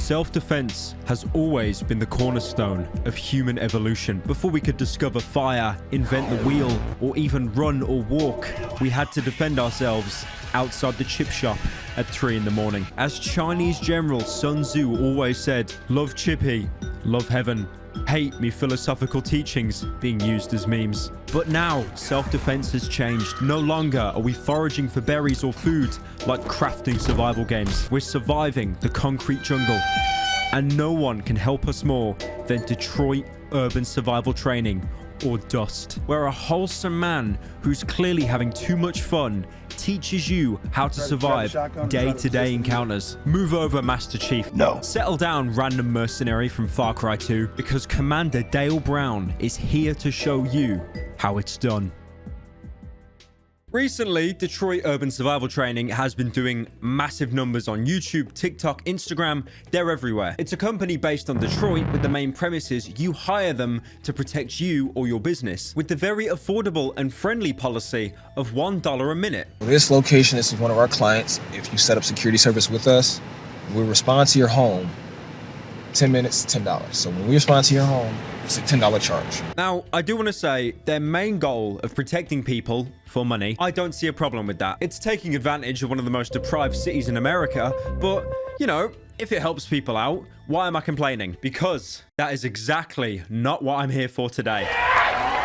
Self-defense has always been the cornerstone of human evolution. Before we could discover fire, invent the wheel, or even run or walk, we had to defend ourselves outside the chip shop at 3 in the morning. As Chinese General Sun Tzu always said, love Chippy, love heaven. Hate me philosophical teachings being used as memes. But now, self-defense has changed. No longer are we foraging for berries or food like crafting survival games. We're surviving the concrete jungle. And no one can help us more than Detroit Urban Survival Training, or DUST, where a wholesome man who's clearly having too much fun teaches you how to survive day-to-day encounters. Move over, Master Chief. No. Settle down, random mercenary from Far Cry 2, because Commander Dale Brown is here to show you how it's done. Recently, Detroit Urban Survival Training has been doing massive numbers on YouTube, TikTok, Instagram. They're everywhere. It's a company based on Detroit with the main premises you hire them to protect you or your business with the very affordable and friendly policy of $1 a minute. This location, this is one of our clients. If you set up security service with us, we respond to your home. 10 minutes, $10. So when we respond to your home, it's a $10 charge. Now, I do want to say their main goal of protecting people for money, I don't see a problem with that. It's taking advantage of one of the most deprived cities in America, but, you know, if it helps people out, why am I complaining? Because that is exactly not what I'm here for today.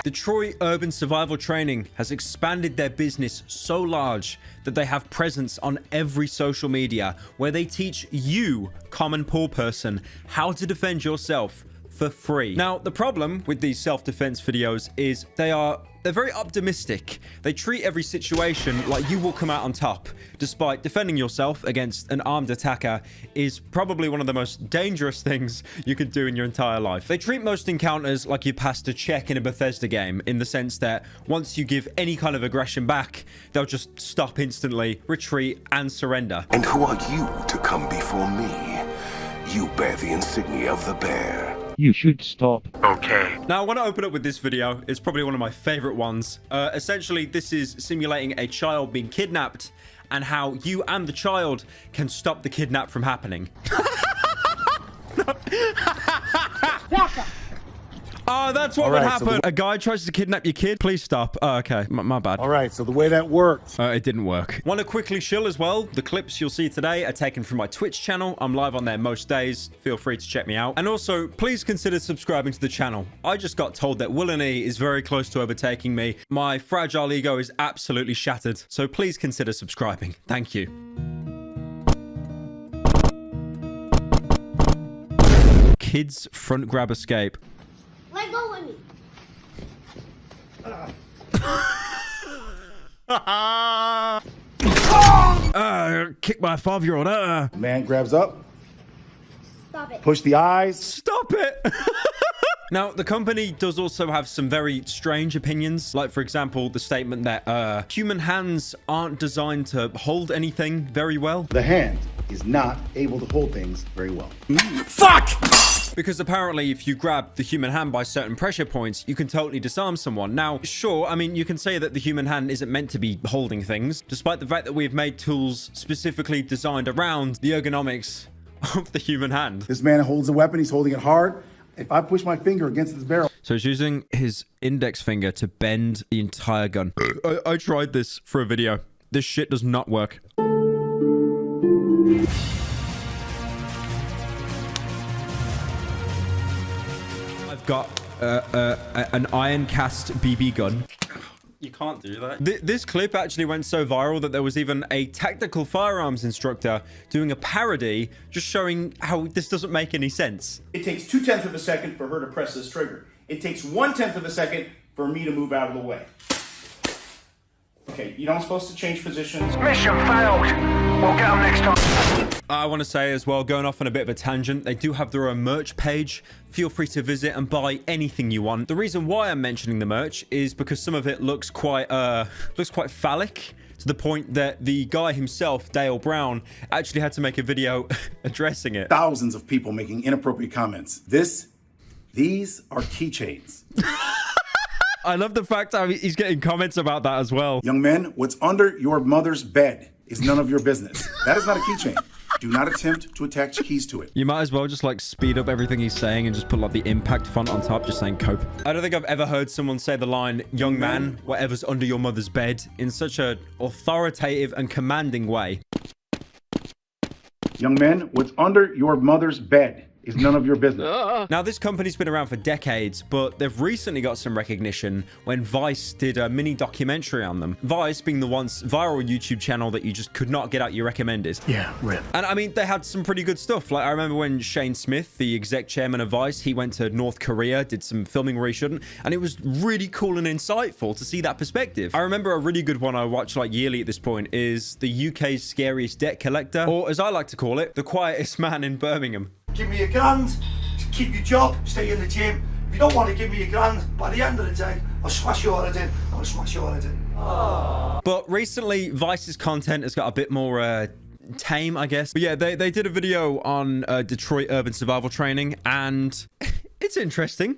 Detroit Urban Survival Training has expanded their business so large that they have presence on every social media where they teach you, common poor person, how to defend yourself for free. Now, the problem with these self-defense videos is they're very optimistic. They treat every situation like you will come out on top, despite defending yourself against an armed attacker is probably one of the most dangerous things you can do in your entire life. They treat most encounters like you passed a check in a Bethesda game, in the sense that once you give any kind of aggression back, they'll just stop instantly, retreat, and surrender. And who are you to come before me? You bear the insignia of the bear. You should stop. Okay. Now, I want to open up with this video. It's probably one of my favorite ones. Essentially, this is simulating a child being kidnapped and how you and the child can stop the kidnap from happening. Oh, that's what would happen. So a guy tries to kidnap your kid. Please stop. Oh, okay. My bad. All right, so the way that worked. It didn't work. Want to quickly chill as well? The clips you'll see today are taken from my Twitch channel. I'm live on there most days. Feel free to check me out. And also, please consider subscribing to the channel. I just got told that Willany is very close to overtaking me. My fragile ego is absolutely shattered. So please consider subscribing. Thank you. Kids front grab escape. Let go with me. Kick my 5-year-old. Man grabs up. Stop it. Push the eyes. Stop it. Now, the company does also have some very strange opinions. Like, for example, the statement that human hands aren't designed to hold anything very well. The hand is not able to hold things very well. Fuck! Because apparently if you grab the human hand by certain pressure points, you can totally disarm someone. Now, sure, I mean, you can say that the human hand isn't meant to be holding things, despite the fact that we've made tools specifically designed around the ergonomics of the human hand. This man holds a weapon. He's holding it hard. If I push my finger against this barrel. So he's using his index finger to bend the entire gun. I tried this for a video. This shit does not work. I've got an iron cast BB gun. You can't do that. This clip actually went so viral that there was even a tactical firearms instructor doing a parody just showing how this doesn't make any sense. It takes 0.2 of a second for her to press this trigger. It takes 1/10 of a second for me to move out of the way. Okay, you're not supposed to change positions. Mission failed. We'll get them next time. I want to say as well, going off on a bit of a tangent, they do have their own merch page. Feel free to visit and buy anything you want. The reason why I'm mentioning the merch is because some of it looks quite phallic, to the point that the guy himself, Dale Brown, actually had to make a video addressing it. Thousands of people making inappropriate comments. These are keychains. I love the fact how he's getting comments about that as well. Young men, what's under your mother's bed is none of your business. That is not a keychain. Do not attempt to attach keys to it. You might as well just like speed up everything he's saying and just put like the impact font on top, just saying cope. I don't think I've ever heard someone say the line, young man, whatever's under your mother's bed, in such a authoritative and commanding way. Young men, what's under your mother's bed is none of your business. Now, this company's been around for decades, but they've recently got some recognition when Vice did a mini documentary on them. Vice being the once viral YouTube channel that you just could not get out your recommended. Yeah, rip. And I mean, they had some pretty good stuff. Like, I remember when Shane Smith, the exec chairman of Vice, he went to North Korea, did some filming where he shouldn't, and it was really cool and insightful to see that perspective. I remember a really good one I watch like yearly at this point is the UK's scariest debt collector, or as I like to call it, the quietest man in Birmingham. Give me £1,000, keep your job, stay in the gym. If you don't want to give me £1,000, by the end of the day, I'll smash your head in. I'll smash your head in. But recently, Vice's content has got a bit more tame, I guess. But yeah, they did a video on Detroit urban survival training, and it's interesting.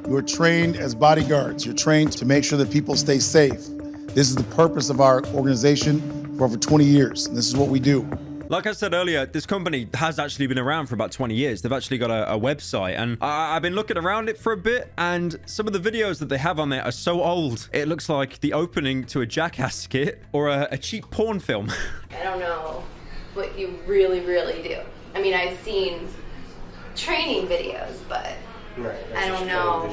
You're trained as bodyguards. You're trained to make sure that people stay safe. This is the purpose of our organization for over 20 years, and this is what we do. Like I said earlier, this company has actually been around for about 20 years. They've actually got a website, and I've been looking around it for a bit, and some of the videos that they have on there are so old. It looks like the opening to a Jackass skit or a cheap porn film. I don't know what you really, really do. I mean, I've seen training videos, but I don't know.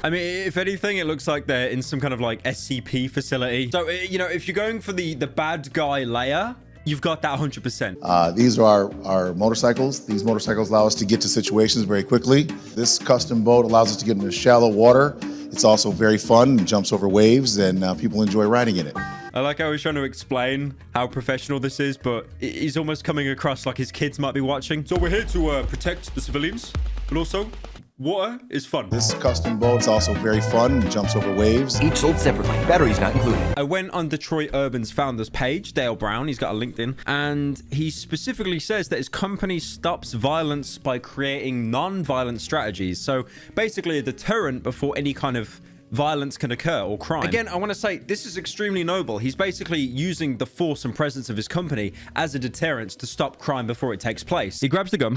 I mean, if anything, it looks like they're in some kind of like SCP facility. So, you know, if you're going for the bad guy layer, you've got that 100%. These are our motorcycles. These motorcycles allow us to get to situations very quickly. This custom boat allows us to get into shallow water. It's also very fun, jumps over waves, and people enjoy riding in it. I like how I was trying to explain how professional this is, but he's almost coming across like his kids might be watching. So we're here to protect the civilians, but also water is fun. This custom boat is also very fun, jumps over waves. Each sold separately, batteries not included. I went on Detroit Urban's founder's page, Dale Brown, he's got a LinkedIn, and he specifically says that his company stops violence by creating non-violent strategies. So basically a deterrent before any kind of violence can occur or crime. Again, I want to say this is extremely noble. He's basically using the force and presence of his company as a deterrent to stop crime before it takes place. He grabs the gun,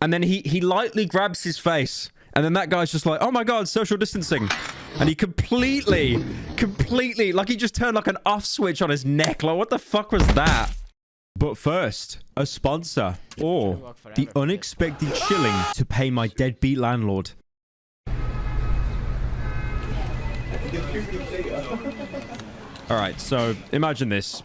and then he lightly grabs his face. And then that guy's just like, oh my God, social distancing. And he completely, like he just turned like an off switch on his neck. Like, what the fuck was that? But first, a sponsor or the unexpected shilling to pay my deadbeat landlord. All right, so imagine this.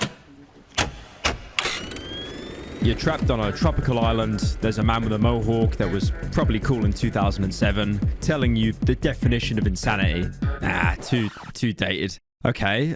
You're trapped on a tropical island. There's a man with a mohawk that was probably cool in 2007 telling you the definition of insanity. Too dated. Okay,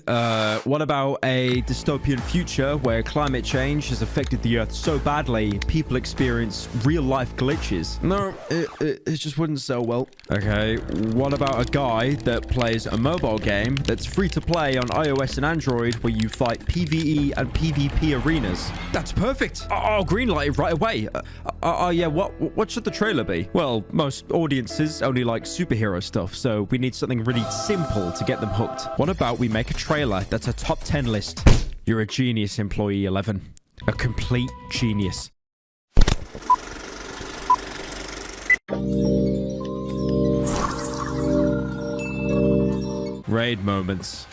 what about a dystopian future where climate change has affected the Earth so badly, people experience real-life glitches? No, it just wouldn't sell well. Okay, what about a guy that plays a mobile game that's free to play on iOS and Android where you fight PvE and PvP arenas? That's perfect! Oh, greenlight it right away. Yeah, what should the trailer be? Well, most audiences only like superhero stuff, so we need something really simple to get them hooked. What about we make a trailer that's a top 10 list? You're a genius, employee 11. A complete genius. Raid moments.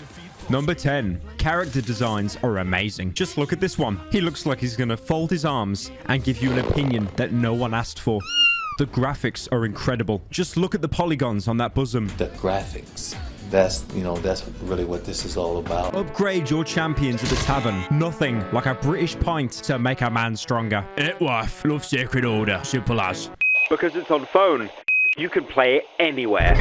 Number 10. Character designs are amazing. Just look at this one. He looks like he's gonna fold his arms and give you an opinion that no one asked for. The graphics are incredible. Just look at the polygons on that bosom. The graphics. That's really what this is all about. Upgrade your champions at the tavern. Nothing like a British pint to make a man stronger. It wife, love Sacred Order. Simple as. Because it's on phone, you can play it anywhere.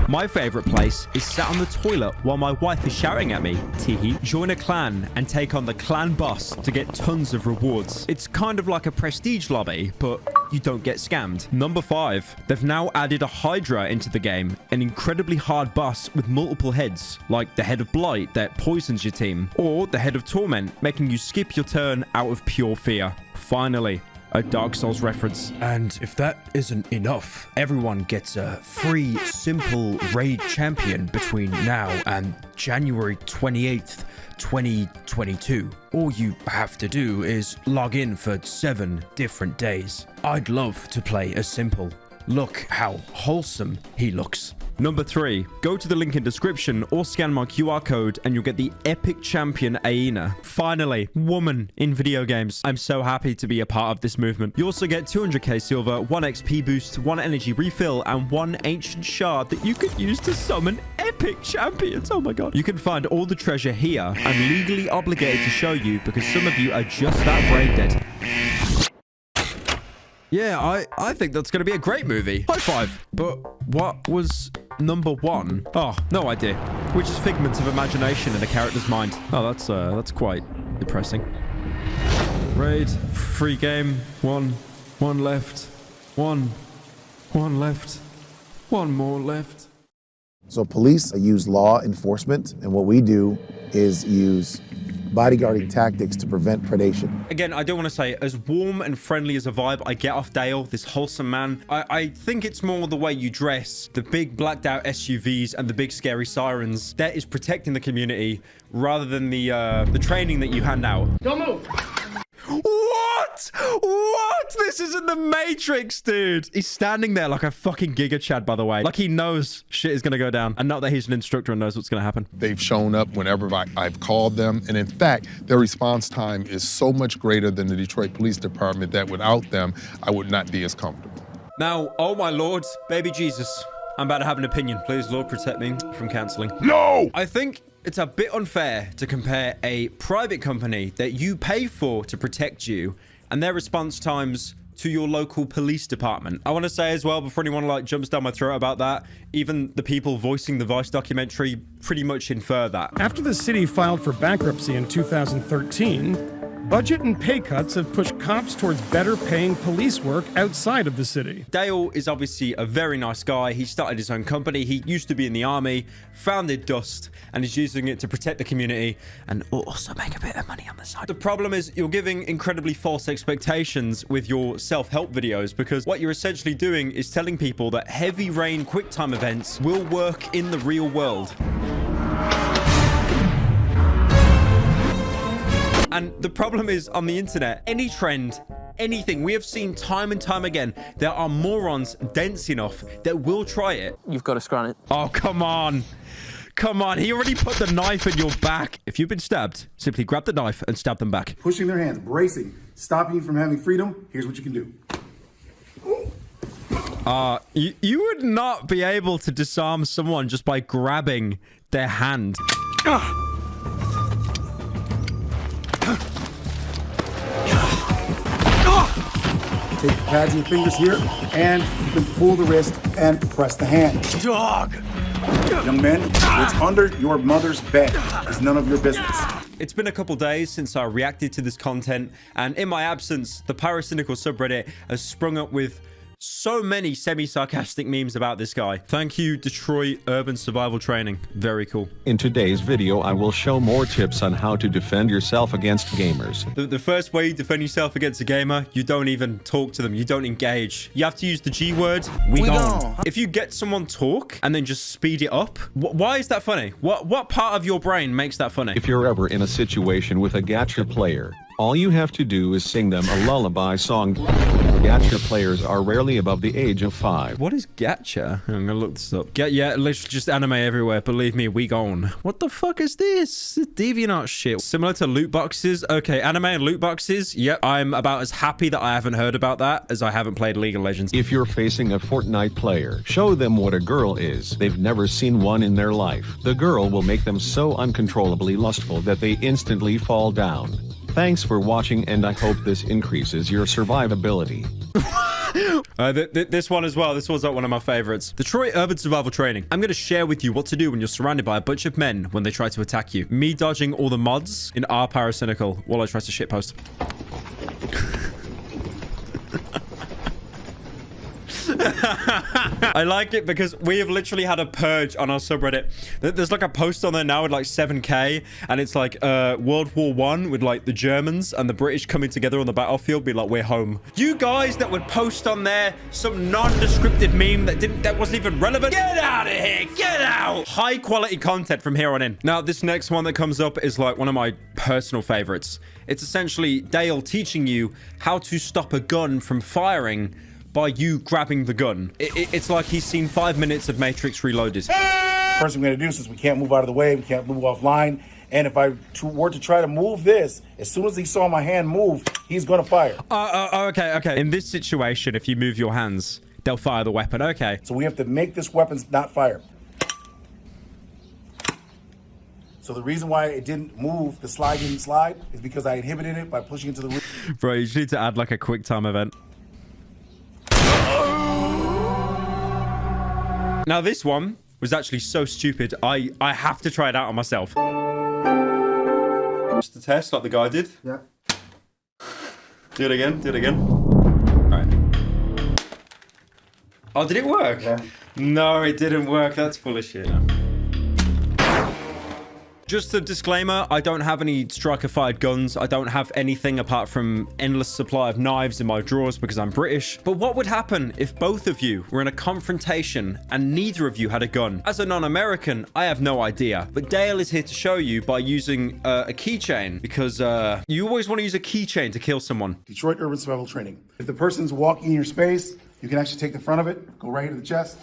My favorite place is sat on the toilet while my wife is shouting at me. Teehee. Join a clan and take on the clan boss to get tons of rewards. It's kind of like a prestige lobby, but you don't get scammed. Number 5. They've now added a Hydra into the game, an incredibly hard boss with multiple heads, like the head of Blight that poisons your team, or the head of Torment, making you skip your turn out of pure fear. Finally, a Dark Souls reference. And if that isn't enough, everyone gets a free simple raid champion between now and January 28th, 2022. All you have to do is log in for 7 different days. I'd love to play as simple. Look how wholesome he looks. Number 3, go to the link in description or scan my QR code and you'll get the epic champion Aina. Finally, woman in video games. I'm so happy to be a part of this movement. You also get 200k silver, 1 XP boost, 1 energy refill, and 1 ancient shard that you could use to summon epic champions. Oh my god. You can find all the treasure here. I'm legally obligated to show you because some of you are just that brain dead. Yeah, I think that's going to be a great movie. High five. But what was number 1? Oh, no idea. Which is figments of imagination in a character's mind. Oh, that's quite depressing. Raid, free game, 1 left, 1 left, 1 more left. So police use law enforcement, and what we do is use bodyguarding tactics to prevent predation. Again, I do want to say, as warm and friendly as a vibe I get off Dale, this wholesome man, I think it's more the way you dress, the big blacked out SUVs and the big scary sirens that is protecting the community rather than the training that you hand out. Don't move. What? What? This isn't the Matrix, dude. He's standing there like a fucking Giga Chad, by the way. Like he knows shit is going to go down. And not that he's an instructor and knows what's going to happen. They've shown up whenever I've called them. And in fact, their response time is so much greater than the Detroit Police Department that without them, I would not be as comfortable. Now, oh my Lord, baby Jesus. I'm about to have an opinion. Please, Lord, protect me from cancelling. No! I think it's a bit unfair to compare a private company that you pay for to protect you and their response times to your local police department. I want to say as well, before anyone like jumps down my throat about that, even the people voicing the Vice documentary pretty much infer that. After the city filed for bankruptcy in 2013, budget and pay cuts have pushed cops towards better paying police work outside of the city. Dale is obviously a very nice guy. He started his own company. He used to be in the army, founded Dust, and is using it to protect the community and also make a bit of money on the side. The problem is you're giving incredibly false expectations with your self-help videos because what you're essentially doing is telling people that heavy rain QuickTime events will work in the real world. And the problem is on the internet, any trend, anything we have seen time and time again, there are morons dense enough that will try it. You've got to scrun it. Oh, come on. Come on. He already put the knife in your back. If you've been stabbed, simply grab the knife and stab them back. Pushing their hands, bracing, stopping you from having freedom. Here's what you can do. You would not be able to disarm someone just by grabbing their hand. Take the pads in your fingers here, and you can pull the wrist and press the hand. Dog. Young man, what's under your mother's bed is none of your business. It's been a couple days since I reacted to this content, and in my absence, the Pyrocynical subreddit has sprung up with so many semi-sarcastic memes about this guy. Thank you, Detroit Urban Survival Training. Very cool. In today's video, I will show more tips on how to defend yourself against gamers. The first way you defend yourself against a gamer, you don't even talk to them. You don't engage. You have to use the G word. We gone. If you get someone talk and then just speed it up, why is that funny? What part of your brain makes that funny? If you're ever in a situation with a gacha player, all you have to do is sing them a lullaby song. Gacha players are rarely above the age of 5. What is gacha? I'm gonna look this up. Yeah, literally just anime everywhere. Believe me, we gone. What the fuck is this? This DeviantArt shit. Similar to loot boxes. Okay, anime and loot boxes. Yep, I'm about as happy that I haven't heard about that as I haven't played League of Legends. If you're facing a Fortnite player, show them what a girl is. They've never seen one in their life. The girl will make them so uncontrollably lustful that they instantly fall down. Thanks for watching, and I hope this increases your survivability. This one as well. This was one of my favorites. Detroit Urban Survival Training. I'm going to share with you what to do when you're surrounded by a bunch of men when they try to attack you. Me dodging all the mods in our Pyrocynical while I try to shitpost. I like it because we have literally had a purge on our subreddit. There's like a post on there now with like 7K, and it's like World War I with like the Germans and the British coming together on the battlefield, be like, we're home. You guys that would post on there some non-descriptive meme that wasn't even relevant, get out of here, get out. High quality content from here on in. Now, this next one that comes up is like one of my personal favorites. It's essentially Dale teaching you how to stop a gun from firing by you grabbing the gun. It's like he's seen 5 minutes of Matrix Reloaded. First thing we're gonna do, since we can't move out of the way, we can't move offline, and if I were to try to move this, as soon as he saw my hand move, he's gonna fire. Okay. In this situation, if you move your hands, they'll fire the weapon. Okay. So we have to make this weapon not fire. So the reason why it didn't move, the slide didn't slide, is because I inhibited it by pushing it to the rear. Bro, you just need to add like a quick time event. Now this one was actually so stupid, I have to try it out on myself. Just a test like the guy did. Yeah. Do it again. All right. Oh, did it work? Yeah. No, it didn't work. That's full of shit. Just a disclaimer, I don't have any striker-fired guns. I don't have anything apart from endless supply of knives in my drawers because I'm British. But what would happen if both of you were in a confrontation and neither of you had a gun? As a non-American, I have no idea. But Dale is here to show you by using a keychain because you always want to use a keychain to kill someone. Detroit Urban Survival Training. If the person's walking in your space, you can actually take the front of it, go right into the chest,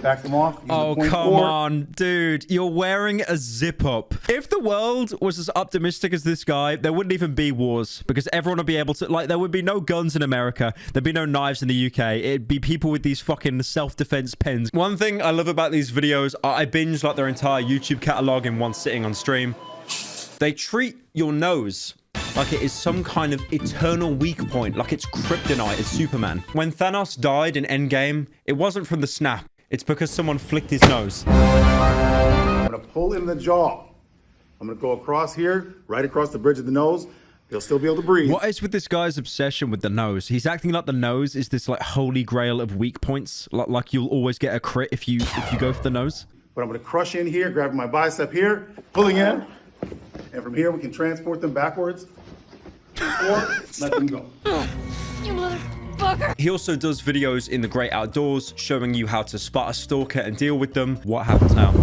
back them off. Oh, come on, dude. You're wearing a zip up. If the world was as optimistic as this guy, there wouldn't even be wars because everyone would be able to, like, there would be no guns in America. There'd be no knives in the UK. It'd be people with these fucking self-defense pens. One thing I love about these videos, I binge like their entire YouTube catalog in one sitting on stream. They treat your nose like it is some kind of eternal weak point, like it's kryptonite, it's Superman. When Thanos died in Endgame, it wasn't from the snap. It's because someone flicked his nose. I'm gonna pull in the jaw. I'm gonna go across here, right across the bridge of the nose. He'll still be able to breathe. What is with this guy's obsession with the nose? He's acting like the nose is this like holy grail of weak points. Like you'll always get a crit if you go for the nose. But I'm gonna crush in here, grabbing my bicep here, pulling in. And from here, we can transport them backwards or let them go. You motherfucker! He also does videos in the great outdoors showing you how to spot a stalker and deal with them. What happens now?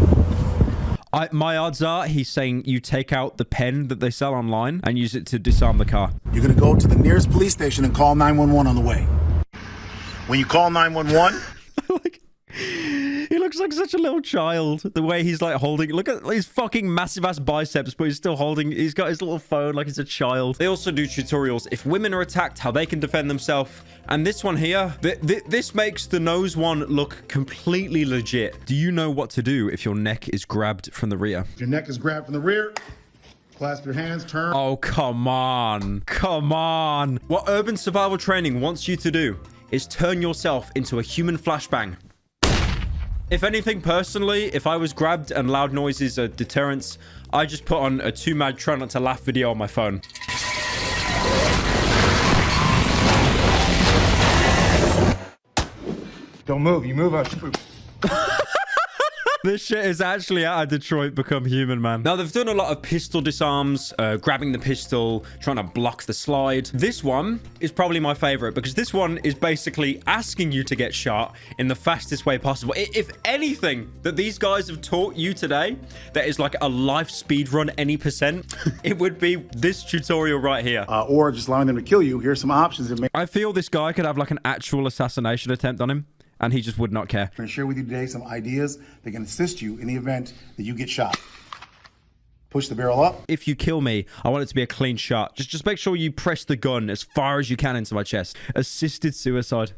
My odds are he's saying you take out the pen that they sell online and use it to disarm the car. You're gonna go to the nearest police station and call 911 on the way. When you call 911... He looks like such a little child. The way he's like holding, look at his fucking massive ass biceps, but he's still holding, he's got his little phone like he's a child. They also do tutorials if women are attacked, how they can defend themselves. And this one here, this makes the nose one look completely legit. Do you know what to do if your neck is grabbed from the rear? If your neck is grabbed from the rear, clasp your hands, turn. Oh, come on. Come on. What urban survival training wants you to do is turn yourself into a human flashbang. If anything, personally, if I was grabbed and loud noises are deterrents, I just put on a too mad try not to laugh video on my phone. Don't move. You move, I'll shoot. This shit is actually out of Detroit Become Human, man. Now, they've done a lot of pistol disarms, grabbing the pistol, trying to block the slide. This one is probably my favorite because this one is basically asking you to get shot in the fastest way possible. If anything that these guys have taught you today that is like a life speed run any percent, it would be this tutorial right here. Or just allowing them to kill you. Here's some options. I feel this guy could have like an actual assassination attempt on him, and he just would not care. I'm going to share with you today some ideas that can assist you in the event that you get shot. Push the barrel up. If you kill me, I want it to be a clean shot. Just make sure you press the gun as far as you can into my chest. Assisted suicide.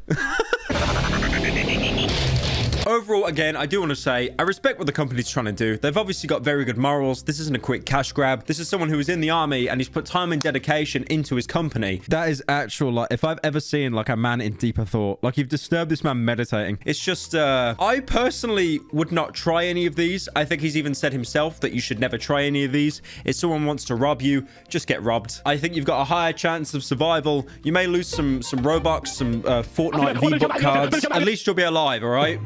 Overall, again, I do want to say, I respect what the company's trying to do. They've obviously got very good morals. This isn't a quick cash grab. This is someone who was in the army and he's put time and dedication into his company. That is actual, like, if I've ever seen, like, a man in deeper thought, like, you've disturbed this man meditating. It's just, I personally would not try any of these. I think he's even said himself that you should never try any of these. If someone wants to rob you, just get robbed. I think you've got a higher chance of survival. You may lose some Robux, some Fortnite V-Buck cards. At least you'll be alive, all right?